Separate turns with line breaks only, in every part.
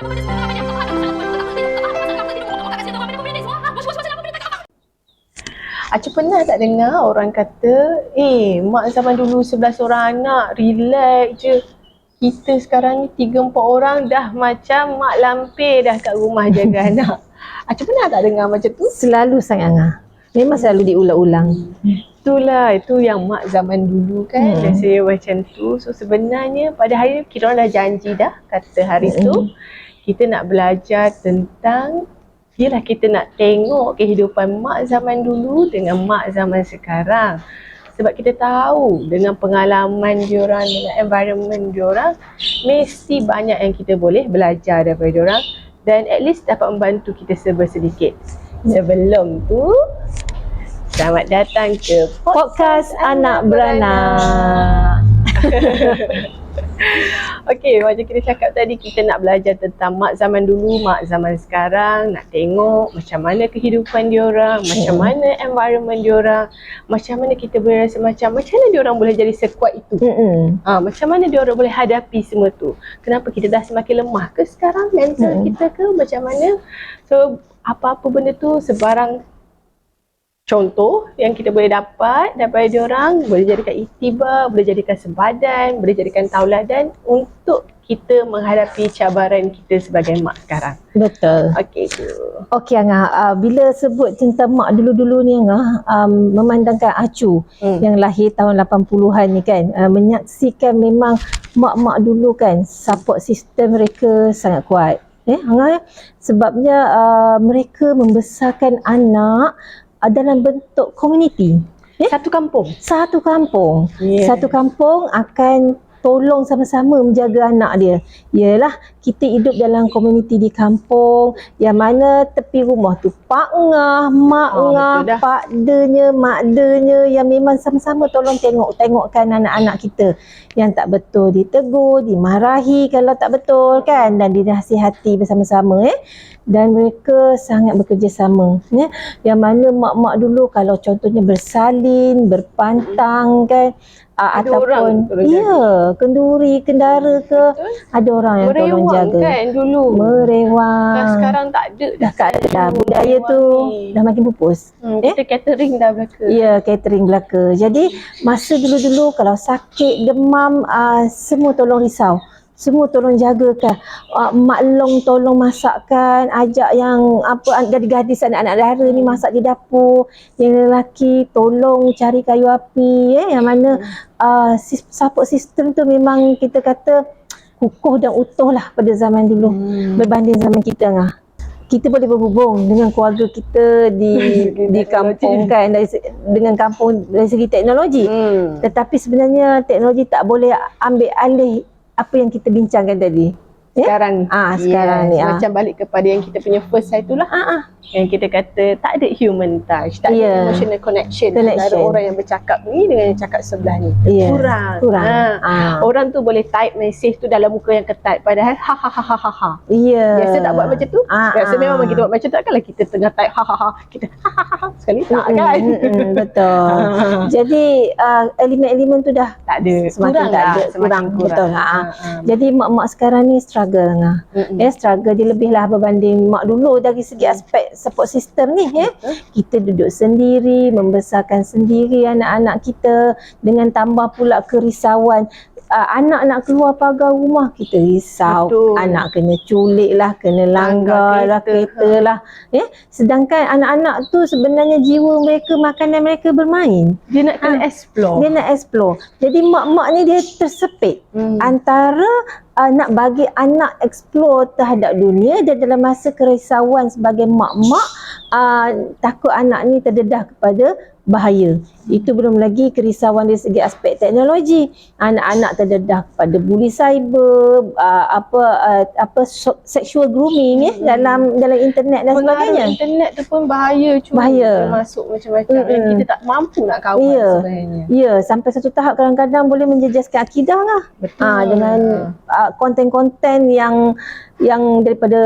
Acah pernah tak dengar orang kata, mak zaman dulu 11 orang anak, relax je. Kita sekarang ni 3-4 orang dah macam mak lampir dah kat rumah jaga anak. Acah pernah tak dengar macam tu?
Selalu sangat Angah. Memang selalu diulang-ulang.
Itulah, itu yang mak zaman dulu kan, biasanya macam tu. So sebenarnya pada hari ni kita orang dah janji dah, kata hari tu kita nak belajar tentang, yelah kita nak tengok kehidupan mak zaman dulu dengan mak zaman sekarang. Sebab kita tahu dengan pengalaman diorang, dengan environment diorang, mesti banyak yang kita boleh belajar daripada diorang dan at least dapat membantu kita sedikit. Sebelum tu, selamat datang ke
Podcast Anak Beranak.
Okey, macam kita cakap tadi, kita nak belajar tentang mak zaman dulu, mak zaman sekarang. Nak tengok macam mana kehidupan diorang, macam mana environment diorang, macam mana kita boleh rasa macam mana diorang boleh jadi sekuat itu. Macam mana diorang boleh hadapi semua tu. Kenapa kita dah semakin lemah ke sekarang mental kita ke, macam mana. So apa-apa benda tu sebarang contoh yang kita boleh dapat daripada diorang, boleh jadikan iktibar, boleh jadikan sempadan, boleh jadikan tauladan untuk kita menghadapi cabaran kita sebagai mak sekarang.
Betul.
Okey tu.
Okey Angah, bila sebut tentang mak dulu-dulu ni Angah, memandangkan Acu yang lahir tahun 80-an ni kan, menyaksikan memang mak-mak dulu kan, support sistem mereka sangat kuat. Angah, sebabnya mereka membesarkan anak dalam bentuk komuniti.
Satu kampung.
Satu kampung.
Yeah.
Satu kampung akan tolong sama-sama menjaga anak dia. Yalah, kita hidup dalam komuniti di kampung yang mana tepi rumah tu Pak Ngah, Mak Ngah, Pak Denya, Mak Denya yang memang sama-sama tolong tengokkan anak-anak kita. Yang tak betul ditegur, dimarahi kalau tak betul kan, dan dinasihati bersama-sama dan mereka sangat bekerjasama yang mana mak-mak dulu kalau contohnya bersalin, berpantang kan, ataupun kenduri, kendara ke, ada orang yang tolong jaga.
Kan dulu.
Merewang.
Sekarang tak ada dah.
Tak ada dah. Budaya tu dah makin pupus.
Kita catering dah belaka.
Ya, catering belaka. Jadi masa dulu-dulu kalau sakit, demam, semua tolong risau. Semua tolong jagakan. Mak Long tolong masakkan, ajak yang gadis-gadis anak-anak dara ni masak di dapur. Yang lelaki tolong cari kayu api. Yang mana support system tu memang kita kata kukuh dan utuh lah pada zaman dulu. Berbanding zaman kita Ngah. Kita boleh berhubung dengan keluarga kita di kampung kan, dengan kampung dari segi teknologi. Tetapi sebenarnya teknologi tak boleh ambil alih apa yang kita bincangkan tadi.
Sekarang
sekarang ni.
Macam balik kepada yang kita punya first side tu lah. Yang kita kata tak ada human touch, tak ada emotional connection antara orang yang bercakap ni dengan yang cakap sebelah ni. Kurang. Orang tu boleh type message tu dalam muka yang ketat padahal ha. Biasa tak buat macam tu. Biasa memang kita buat macam tu, takkanlah kita tengah type ha kita sekali tak kan.
Betul. Jadi elemen-elemen tu dah
tak ada.
Semakin tak ada, kurang. Betul. Jadi mak-mak sekarang ni struggle struggle dia lebih lah berbanding mak dulu dari segi aspek support system ni. Kita duduk sendiri, membesarkan sendiri anak-anak kita, dengan tambah pula kerisauan. Anak nak keluar pagar rumah, kita risau. Betul. Anak kena culik lah, kena langgar lah, kereta lah. Sedangkan anak-anak tu sebenarnya jiwa mereka, makanan mereka bermain.
Dia nak kena explore.
Dia nak explore. Jadi mak-mak ni dia tersepit antara nak bagi anak explore terhadap dunia, dan dalam masa kerisauan sebagai mak-mak, takut anak ni terdedah kepada bahaya. Itu belum lagi kerisauan dari segi aspek teknologi. Anak-anak terdedah kepada bully cyber, sexual grooming dalam internet dan sebagainya.
Internet tu pun bahaya juga. Masuk macam-macam yang kita tak mampu nak kawal sebenarnya. Ya,
sampai satu tahap kadang-kadang boleh menjejaskan akidah lah. Betul. Dengan konten-konten yang daripada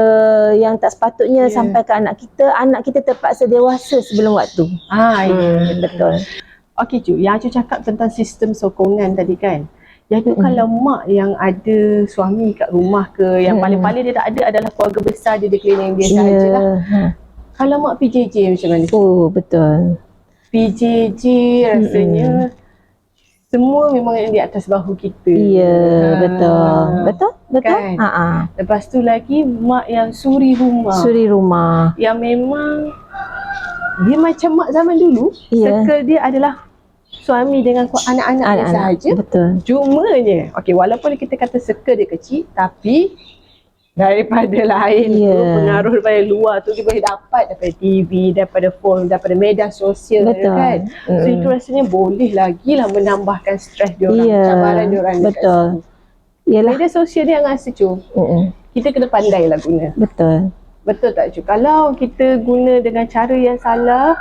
yang tak sepatutnya sampai ke anak kita terpaksa dewasa sebelum waktu.
Betul. Okey Cu, yang Cu cakap tentang sistem sokongan tadi kan, Jadi kalau mak yang ada suami kat rumah ke, yang paling-paling dia tak ada adalah keluarga besar dia keliling dia sahajalah. Kalau mak PJJ macam mana?
Oh, betul.
PJJ rasanya semua memang yang di atas bahu kita.
Betul. Betul?
Kan? Lepas tu lagi mak yang suri rumah.
Suri rumah.
Yang memang dia macam mak zaman dulu. Circle dia adalah suami dengan anak-anak dia sahaja.
Betul.
Cumanya, walaupun kita kata circle dia kecil, tapi daripada lain tu, pengaruh daripada luar tu dia boleh dapat daripada TV, daripada phone, daripada media sosial.
Betul.
Kan? So itu rasanya boleh lagi lah menambahkan stres diorang, cabaran diorang.
Betul.
Media sosial dia yang rasa kita kena pandai lah guna.
Betul.
Betul tak Cu? Kalau kita guna dengan cara yang salah,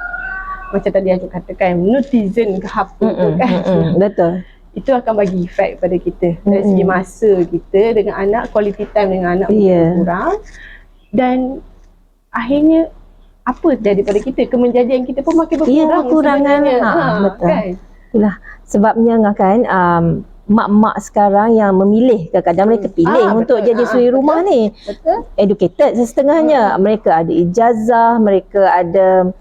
macam tadi Cu katakan, netizen ke apa tu kan.
Betul.
Itu akan bagi efek pada kita. Dari segi masa kita dengan anak, quality time dengan anak kurang. Dan akhirnya apa daripada kita? Kemenjadian kita pun makin berkurang.
Kekurangannya. Betul. Kan? Itulah sebabnya kan mak-mak sekarang yang memilih, kadang-kadang mereka pilih untuk jadi suri rumah ni. Betul. Educated setengahnya. Mereka ada ijazah, mereka ada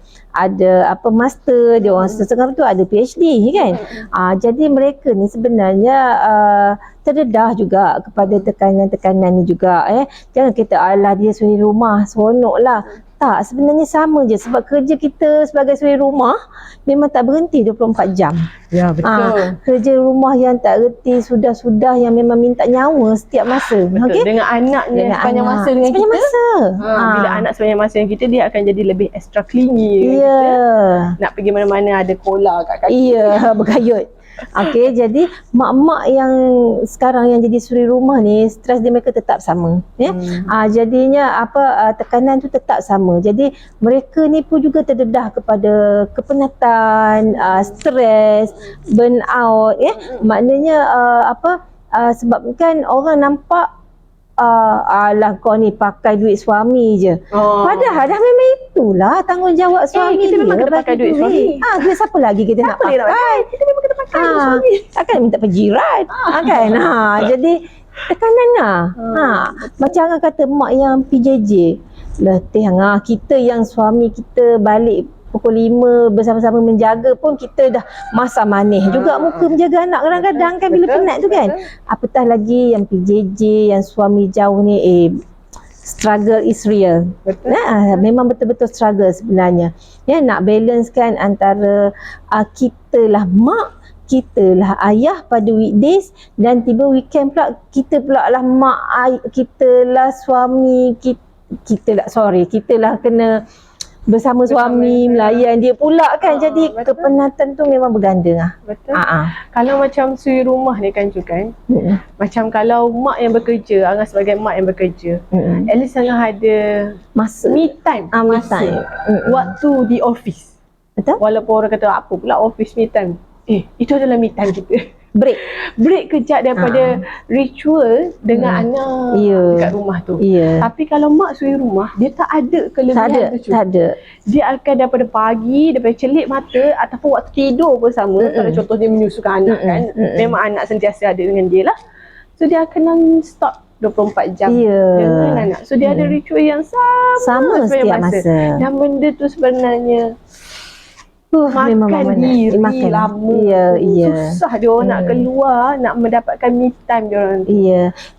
master, dia orang setengah tu ada PhD kan. Jadi mereka ni sebenarnya terdedah juga kepada tekanan-tekanan ni juga. Jangan kita alah dia suri rumah seronok lah. Tak, sebenarnya sama je sebab kerja kita sebagai suri rumah memang tak berhenti 24 jam.
Ya, betul.
Kerja rumah yang tak reti sudah-sudah yang memang minta nyawa setiap masa.
Betul. Dengan anaknya sepanjang masa dengan kita. Bila anak sepanjang masa dengan kita, dia akan jadi lebih extra clingy. Nak pergi mana-mana ada kola kat kaki.
Berkayut. Jadi mak-mak yang sekarang yang jadi suri rumah ni, stres dia mereka tetap sama. Jadinya tekanan tu tetap sama. Jadi mereka ni pun juga terdedah kepada kepenatan, stres, burn out. Maknanya sebab kan orang nampak alah kau ni pakai duit suami je. Padahal dah memang itulah tanggungjawab suami
kita memang kena pakai duit suami.
Duit siapa lagi kita nak pakai?
Kita memang kena pakai duit suami.
Takkan minta pejirat. Kan? Jadi tekanan lah. Macam orang kata mak yang PJJ. Letih kita yang suami kita balik pukul 5 bersama-sama menjaga pun kita dah masa manis juga muka menjaga anak kadang-kadang kan bila penat tu kan. Apatah lagi yang PJJ, yang suami jauh ni struggle is real. Memang betul-betul struggle sebenarnya. Nak balance kan antara kita lah mak, kita lah ayah pada weekdays dan tiba weekend pula kita pula lah mak, kita lah suami, kita lah kena bersama suami, melayan dia pula kan. Jadi betul. Kepenatan tu memang berganda lah.
Betul. Kalau macam suri rumah ni kan macam kalau mak yang bekerja, Angah sebagai mak yang bekerja, at least Angah ada
masa
me time, waktu di office.
Betul.
Walaupun orang kata apa pula office me time, itu adalah me time kita. Break kejap daripada ritual dengan anak dekat rumah tu. Tapi kalau mak suri rumah, dia tak ada kelebihan tu.
Tak ada.
Dia akan daripada pagi, daripada celik mata ataupun waktu tidur bersama. Kalau contohnya menyusukan anak kan, memang anak sentiasa ada dengan dia lah. So dia akan non-stop 24 jam dengan anak. So dia ada ritual yang sama
setiap masa.
Dan benda tu sebenarnya makan diri lama. Susah dia orang nak keluar, nak mendapatkan me time dia orang.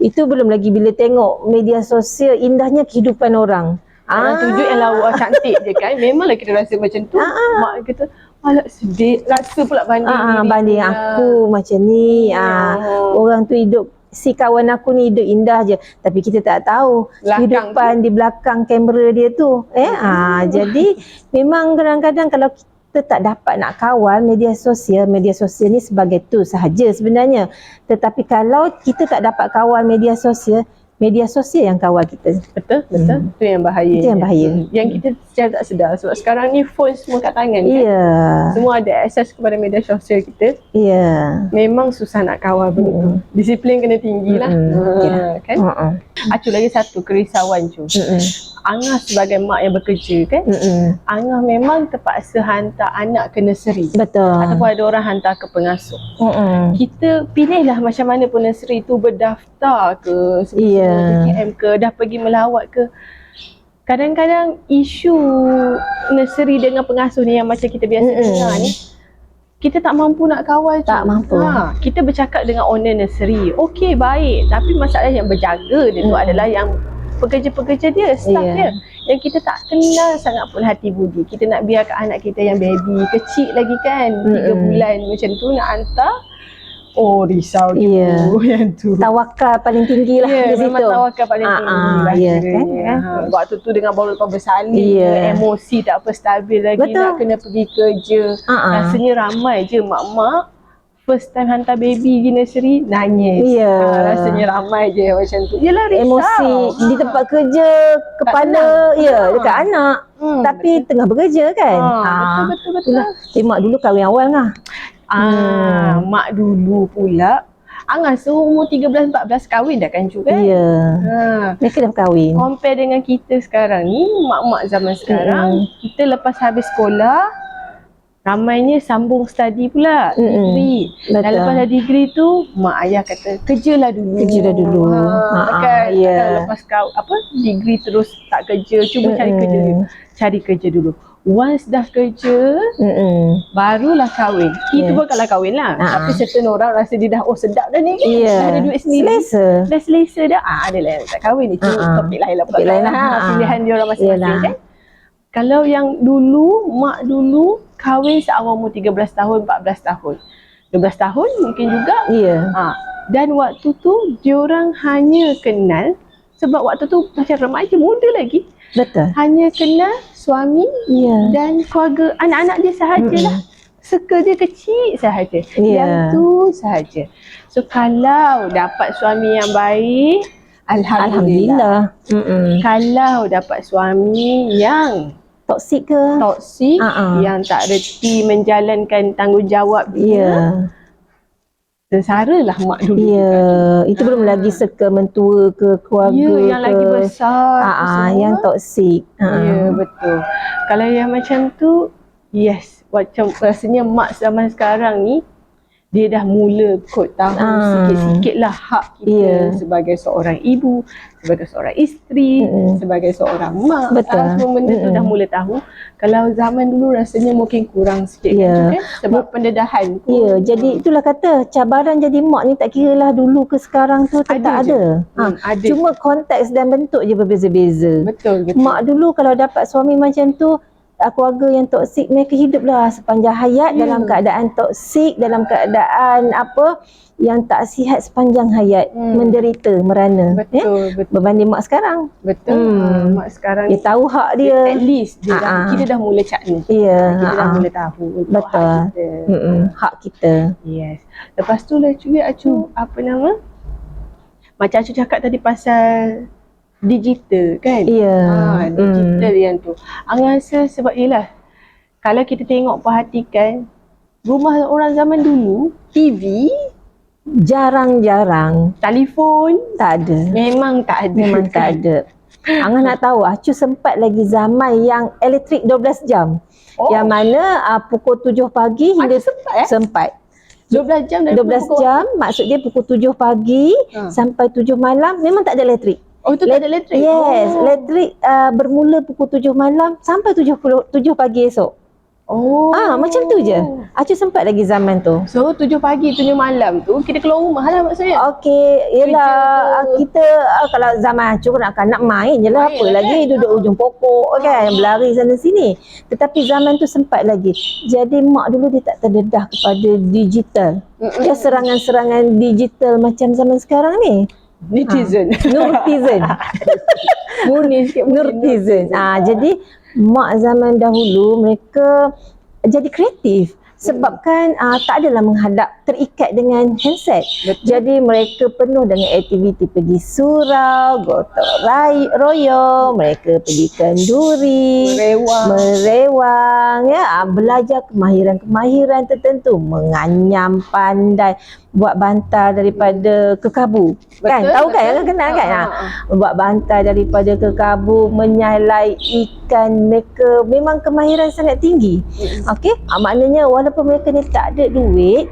Itu belum lagi bila tengok media sosial indahnya kehidupan orang.
Orang tunjuk yang lawa cantik je kan. Memanglah kita rasa macam tu. Mak kita alah sedih, rasa pula banding diri.
Banding aku macam ni. Orang tu hidup, si kawan aku ni hidup indah je, tapi kita tak tahu kehidupan di belakang kamera dia tu. Jadi memang kadang-kadang kalau kita tak dapat nak kawal media sosial ni sebagai tu sahaja sebenarnya. Tetapi kalau kita tak dapat kawal media sosial, media sosial yang kawal kita.
Betul. Itu yang bahaya.
Itu yang bahaya.
Yang kita secara tak sedar sebab sekarang ni phone semua kat tangan kan.
Ya.
Semua ada akses kepada media sosial kita.
Ya.
Memang susah nak kawal begitu. Disiplin kena tinggi lah. Kan? Acu lagi satu kerisauan Cu. Angah sebagai mak yang bekerja kan. Angah memang terpaksa hantar anak ke nursery.
Betul.
Ataupun ada orang hantar ke pengasuh. Kita pilihlah macam mana pun nursery tu berdaftar ke, PKM ke, dah pergi melawat ke. Kadang-kadang isu nursery dengan pengasuh ni yang macam kita biasa dengar ni, kita tak mampu nak kawal.
Tak mampu.
Kita bercakap dengan owner nursery, okey baik, tapi masalah yang berjaga dia tu adalah yang pekerja-pekerja dia, staff dia, yang kita tak kenal sangat pun hati budi. Kita nak biarkan anak kita yang baby, kecil lagi kan, 3 bulan macam tu nak hantar. Oh risau yang tu.
Tawakal paling tinggi lah di situ.
Memang tawakal paling tinggi lah kan? Waktu tu dengan baru lepas bersalin, emosi tak apa stabil lagi. Nak kena pergi kerja. Rasanya ramai je mak-mak first time hantar baby di nursery nangis. Rasanya ramai je macam tu. Yelah risau.
Emosi di tempat kerja, kepala dekat anak. Tapi tengah bekerja kan.
Betul.
Mak dulu kahwin awal lah.
Mak dulu pula Angah seumur 13-14 kahwin dah kan Cu kan?
Mereka dah kahwin.
Compare dengan kita sekarang ni, mak-mak zaman sekarang, kita lepas habis sekolah ramainya sambung study pula, degree. Dan lepas dah degree tu, mak ayah kata kerjalah dulu. Kan lepas degree terus tak kerja, cuba cari kerja dulu. Cari kerja dulu. Once dah kerja, barulah kahwin. Kita pun kalau kahwin lah. Tapi certain orang rasa dia dah, sedap dah ni kan. Dah ada duit sendiri. Dah selesa dah. Adalah yang tak kahwin. Itu topik lain lah. Pilihan dia orang masing-masing kan. Kalau yang dulu, mak dulu kahwin seawal umur 13 tahun, 14 tahun. 12 tahun mungkin juga. Dan waktu tu, diorang hanya kenal, sebab waktu tu macam remaja muda lagi.
Betul.
Hanya kenal suami dan keluarga anak-anak dia sahajalah. Circle dia kecil sahaja. Yang tu sahaja. So kalau dapat suami yang baik, Alhamdulillah. Kalau dapat suami yang
toksik ke?
Toksik, yang tak reti menjalankan tanggungjawab dia, sengsara lah mak dulu.
Itu belum lagi circle mentua ke keluarga
yang lagi besar
yang toksik.
Betul. Kalau yang macam tu, macam rasanya mak zaman sekarang ni dia dah mula kot tahu sikit-sikit lah hak kita sebagai seorang ibu, sebagai seorang isteri, sebagai seorang mak. Semua benda tu dah mula tahu. Kalau zaman dulu rasanya mungkin kurang sikit kan? Sebab pendedahan.
Jadi itulah kata cabaran jadi mak ni tak kira lah dulu ke sekarang tu tetap ada. Cuma konteks dan bentuk je berbeza-beza.
Betul.
Mak dulu kalau dapat suami macam tu, keluarga yang toksik, mereka hiduplah sepanjang hayat dalam keadaan toksik, dalam keadaan yang tak sihat sepanjang hayat, menderita, merana.
Betul.
Berbanding mak sekarang.
Betul. Mak sekarang
dia tahu hak dia.
At least kita dah mula cakni. Kita dah mula tahu
betul.
Hak kita.
Hak kita.
Yes. Lepas tu lah juga Acu macam Acu cakap tadi pasal digital kan? Digital yang tu. Angah rasa sebab kalau kita tengok perhatikan rumah orang zaman dulu, TV
jarang-jarang,
telefon
tak ada.
Memang tak ada.
Angah nak tahu, Acu sempat lagi zaman yang elektrik 12 jam. Yang mana pukul 7 pagi hingga sempat.
12 jam
12 jam maksud dia pukul 7 pagi sampai 7 malam memang tak ada elektrik.
Itu tak ada elektrik?
Yes, elektrik bermula pukul 7 malam sampai 7 pagi esok. Macam tu je. Acu sempat lagi zaman tu.
So 7 pagi 7 malam tu kita keluar rumah lah maksudnya.
Yelah kita kalau zaman Acu nak main je lah, apa lagi duduk ujung pokok kan, berlari sana sini. Tetapi zaman tu sempat lagi. Jadi mak dulu dia tak terdedah kepada digital. Dia serangan-serangan digital macam zaman sekarang ni.
Netizen.
Nurtizen. Jadi mak zaman dahulu mereka jadi kreatif. sebabkan tak adalah menghadap terikat dengan handset.
Betul.
Jadi mereka penuh dengan aktiviti pergi surau, gotong royong, mereka pergi kenduri, merewang ya, belajar kemahiran-kemahiran tertentu, menganyam pandai, buat bantal daripada kekabu. Kan? Tahu kan? Kan kenal kan? Buat bantal daripada kekabu, menyalai ikan, mereka memang kemahiran sangat tinggi. Okey, maknanya walaupun mereka ni tak ada duit,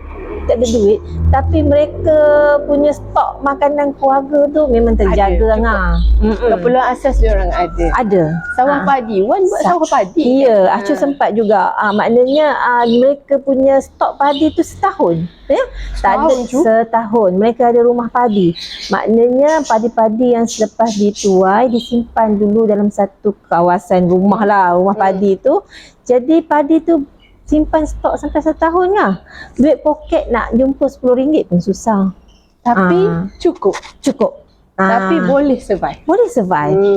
tapi mereka punya stok makanan keluarga tu memang terjaga ngah.
Keperluan asas dia orang ada.
Ada.
Sawah padi, Wan buat sawah padi.
Ya, Acu sempat juga. Maknanya mereka punya stok padi tu setahun. Ya? Setahun. Mereka ada rumah padi. Maknanya padi-padi yang selepas dituai disimpan dulu dalam satu kawasan rumah lah, rumah padi tu. Jadi padi tu simpan stok sampai setahun lah. Duit poket nak jumpa RM10 pun susah.
Tapi cukup. Tapi boleh survive.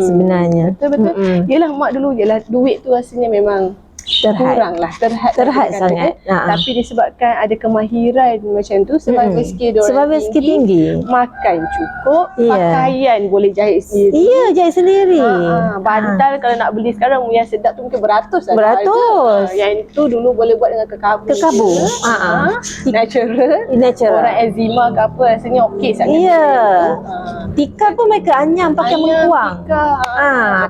Sebenarnya.
Betul. Yelah mak dulu duit tu rasanya memang kurang lah, terhad
sangat.
Tapi disebabkan ada kemahiran macam tu, survival skill diorang
tinggi,
makan cukup, pakaian boleh jahit sendiri.
Ya, jahit sendiri.
Bantal kalau nak beli sekarang yang sedap tu mungkin beratus lah. Yang itu dulu boleh buat dengan kekabu. Natural. Orang eczema ke apa rasanya okey sangat.
Ya. Tikar pun mereka anyam pakai mengkuang.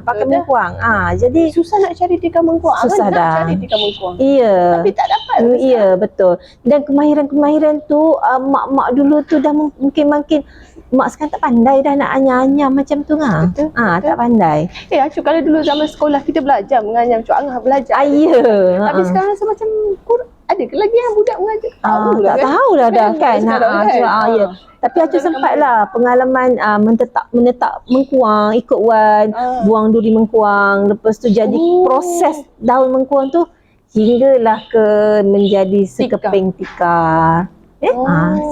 Pakai mengkuang. Jadi
susah nak cari tikar mengkuang.
Susah dah.
Cari tikar mengkuang.
Ya.
Tapi tak dapat.
Ya, betul. Dan kemahiran-kemahiran tu mak-mak dulu tu dah mungkin mak sekarang tak pandai dah nak anyam-anyam macam tu ngah.
Betul.
Tak pandai.
Acu kalau dulu zaman sekolah kita belajar menganyam, Cuk Angah belajar.
Ya.
Tapi sekarang rasa macam ada ke lagi yang budak mengajar?
Tak tahulah dah kan. Ya. Tapi Acu sempatlah pengalaman menetap mengkuang, ikut Wan, buang duri mengkuang. Lepas tu jadi proses daun mengkuang tu hinggalah ke menjadi sekeping tikar.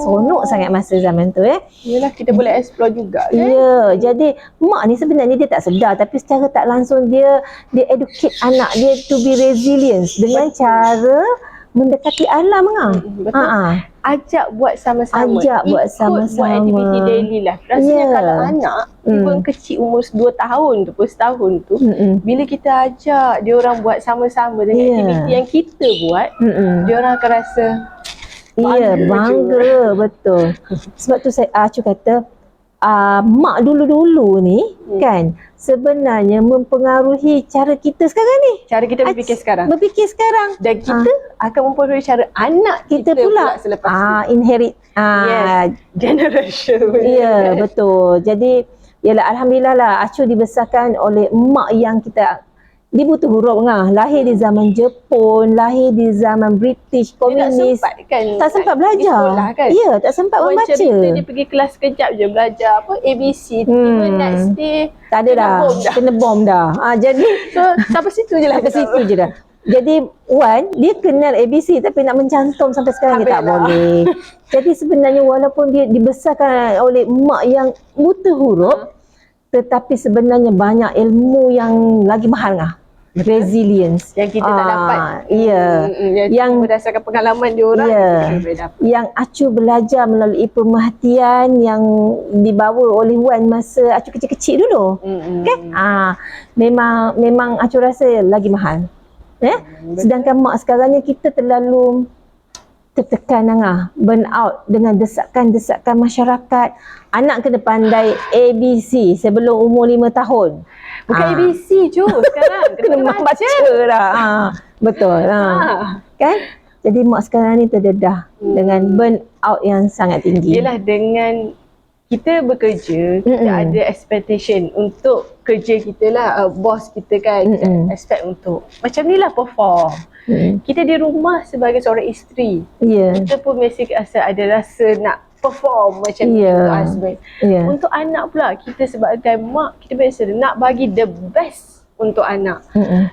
Seronok sangat masa zaman tu.
Yelah, kita boleh explore juga kan.
Ya, jadi mak ni sebenarnya dia tak sedar, tapi secara tak langsung dia educate anak dia to be resilient dengan cara mendekati alam kan.
Betul. Ajak buat sama-sama. Buat aktiviti daily lah. Rasanya kalau anak even kecil umur 2 tahun tu pun, setahun tu, bila kita ajak dia orang buat sama-sama dengan aktiviti yang kita buat, dia orang akan rasa bangga. Betul. Sebab tu Acu kata mak dulu-dulu ni kan sebenarnya mempengaruhi cara kita sekarang ni. Cara kita berfikir sekarang. Dan kita akan mempengaruhi cara anak kita pula selepas tu.
Inherit.
Generation.
Ya, betul. Jadi yalah, alhamdulillah lah Acu dibesarkan oleh mak yang dia butuh huruf ngah. Lahir di zaman Jepun, lahir di zaman British, komunis. Tak sempat belajar.
Sekolah, kan?
Ya, tak sempat membaca.
Cerita dia pergi kelas sekejap je belajar ABC. Next day
tak ada dah. Kena bom dah. Jadi
sampai situ je lah.
Jadi Wan, dia kenal ABC tapi nak mencantum sampai sekarang dia tak boleh. Jadi sebenarnya walaupun dia dibesarkan oleh mak yang buta huruf, tetapi sebenarnya banyak ilmu yang lagi mahal ngah. Resilience
yang kita tak dapat. Yang berdasarkan pengalaman dia orang, kita boleh dapat.
Yang Acu belajar melalui pemerhatian yang dibawa oleh Wan masa Acu kecil-kecil dulu. Memang Acu rasa lagi mahal. Sedangkan mak sekarang ni kita terlalu tertekan burn out dengan desakan-desakan masyarakat. Anak kena pandai ABC sebelum umur 5 tahun.
Bukan ABC je sekarang.
Kena baca dah. Betul. Kan? Jadi mak sekarang ni terdedah dengan burn out yang sangat tinggi.
Yelah, dengan kita bekerja, kita ada expectation untuk kerja kita lah. Bos kita kan expect untuk macam ni lah perform. Kita di rumah sebagai seorang isteri, kita pun mesti ada rasa nak perform macam tu husband. Untuk anak pula, kita sebagai mak, kita biasa nak bagi the best untuk anak.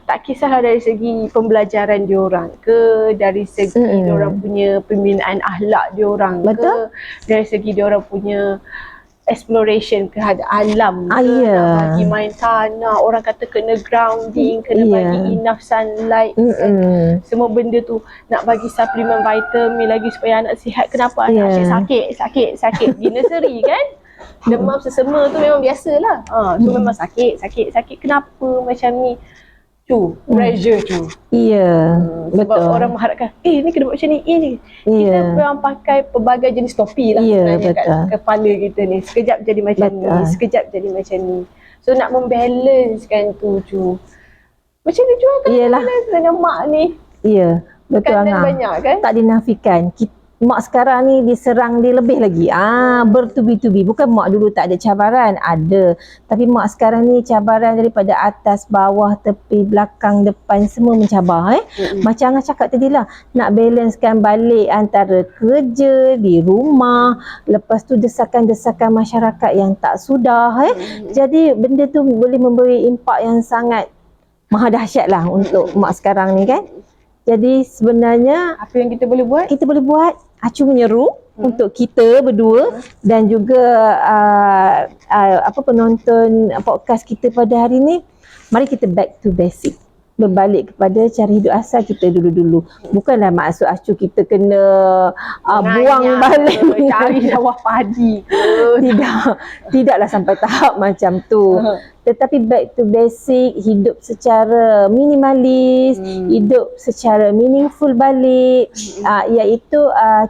Tak kisahlah dari segi pembelajaran diorang ke, dari segi diorang punya pembinaan akhlak diorang ke, dari segi diorang punya exploration terhadap alam ke,
Ya.
nak bagi main tanah, orang kata kena grounding, kena
Ya.
bagi enough sunlight, kan? Semua benda tu nak bagi suplemen vitamin lagi supaya anak sihat. Kenapa anak sakit di nursery kan? Demam sesama tu memang biasalah. So memang sakit. Kenapa macam ni? Pressure tu.
Ya,
Sebab
betul.
orang mengharapkan, ni kena buat macam ni, ni. Kita
Ya.
memang pakai pelbagai jenis topi lah
Ya,
sebenarnya kat
betul.
kepala kita ni. Sekejap jadi macam ni,
Betul.
sekejap jadi macam ni. So nak membalancekan tu, macam ni juga kan balance dengan mak ni.
Ya, betul
Tekanan
Angah.
banyak kan?
Tak dinafikan. Mak sekarang ni diserang dia lebih lagi. Bertubi-tubi. Bukan mak dulu tak ada cabaran, ada. Tapi mak sekarang ni cabaran daripada atas, bawah, tepi, belakang, depan, semua mencabar. Macam Angah cakap tadi lah, nak balancekan balik antara kerja di rumah, lepas tu desakan-desakan masyarakat yang tak sudah. Jadi benda tu boleh memberi impak yang sangat maha dahsyat lah untuk mak sekarang ni kan. Jadi sebenarnya
apa yang kita boleh buat?
Kita boleh buat acu menyeru untuk kita berdua dan juga penonton podcast kita pada hari ni. Mari kita back to basic. Berbalik kepada cara hidup asal kita dulu-dulu. Bukanlah maksud acu kita kena buang balik
cari sawah padi ke.
Tidaklah sampai tahap macam tu. Tetapi back to basic, hidup secara minimalis, hidup secara meaningful balik, iaitu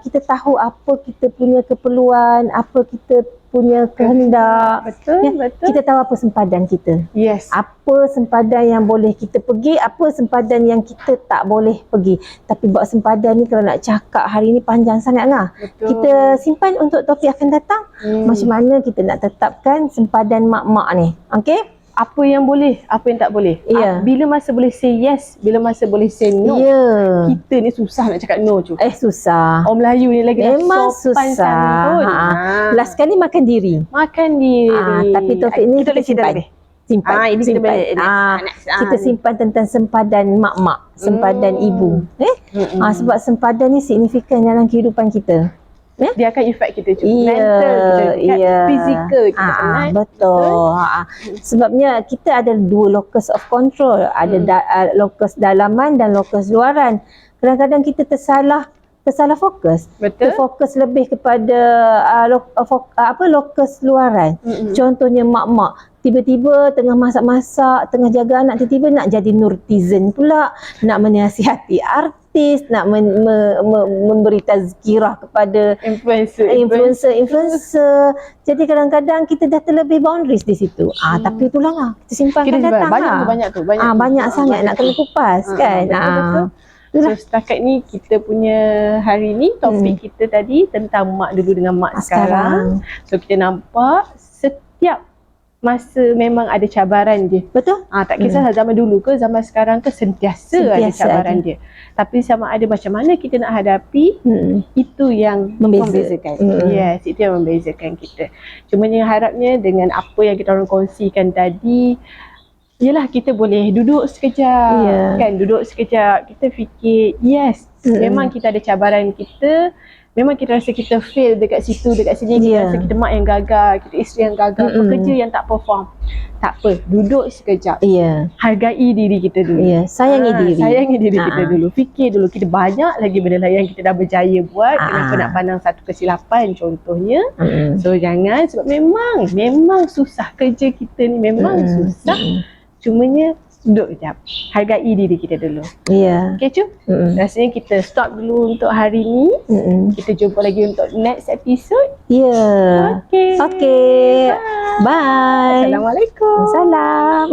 kita tahu apa kita punya keperluan, apa kita punya kehendak.
Betul.
Kita tahu apa sempadan kita.
Yes.
Apa sempadan yang boleh kita pergi, apa sempadan yang kita tak boleh pergi. Tapi buat sempadan ni kalau nak cakap hari ni panjang sangat lah. Kita simpan untuk topik akan datang. Macam mana kita nak tetapkan sempadan mak-mak ni. Okey?
Apa yang boleh, apa yang tak boleh. Bila masa boleh say yes, bila masa boleh say no. Kita ni susah nak cakap no tu.
Susah.
Orang Melayu ni lagi
memang
sopan
susah.
santun.
Last kali makan diri. Tapi topik ni kita simpan.
Ini
simpan. Kita simpan tentang sempadan mak-mak, sempadan ibu. Sebab sempadan ni signifikan dalam kehidupan kita.
Dia akan efek kita juga. Mental kita, fizikal kita.
Betul. Sebabnya kita ada dua locus of control. Ada locus dalaman dan locus luaran. Kadang-kadang kita tersalah fokus. Terfokus lebih kepada locus luaran. Contohnya mak-mak tiba-tiba tengah masak-masak, tengah jaga anak, tiba-tiba nak jadi nurtizen pula, nak menasihati artis, nak memberi tazkirah kepada influencer. Jadi kadang-kadang kita dah terlebih boundaries di situ. Tapi itulah lah, kita simpan akan datang lah. Banyak sangat nak kena kupas kan.
So setakat ni kita punya hari ni topik kita tadi tentang mak dulu dengan mak sekarang. So kita nampak setiap masa memang ada cabaran dia.
Betul?
Tak kisah zaman dulu ke zaman sekarang ke, sentiasa ada cabaran dia. Tapi sama ada macam mana kita nak hadapi, itu yang membezakan. Yes, itu yang membezakan kita. Cuma yang harapnya dengan apa yang kita orang kongsikan tadi, yelah kita boleh duduk sekejap, kan, duduk sekejap, kita fikir, yes, memang kita ada cabaran kita, memang kita rasa kita fail dekat situ, dekat sini, kita rasa kita mak yang gagal, kita isteri yang gagal, pekerja yang tak perform. Tak apa, duduk sekejap. Hargai diri kita dulu. Sayangi diri kita dulu. Fikir dulu, kita banyak lagi benda lain yang kita dah berjaya buat. Kenapa nak pandang satu kesilapan contohnya. So jangan, sebab memang susah kerja kita ni, memang susah. Cumanya duduk sekejap, hargai diri kita dulu. Okay Cu? Rasanya kita stop dulu untuk hari ni. Kita jumpa lagi untuk next episode. Okay. Bye. Assalamualaikum.
Salam.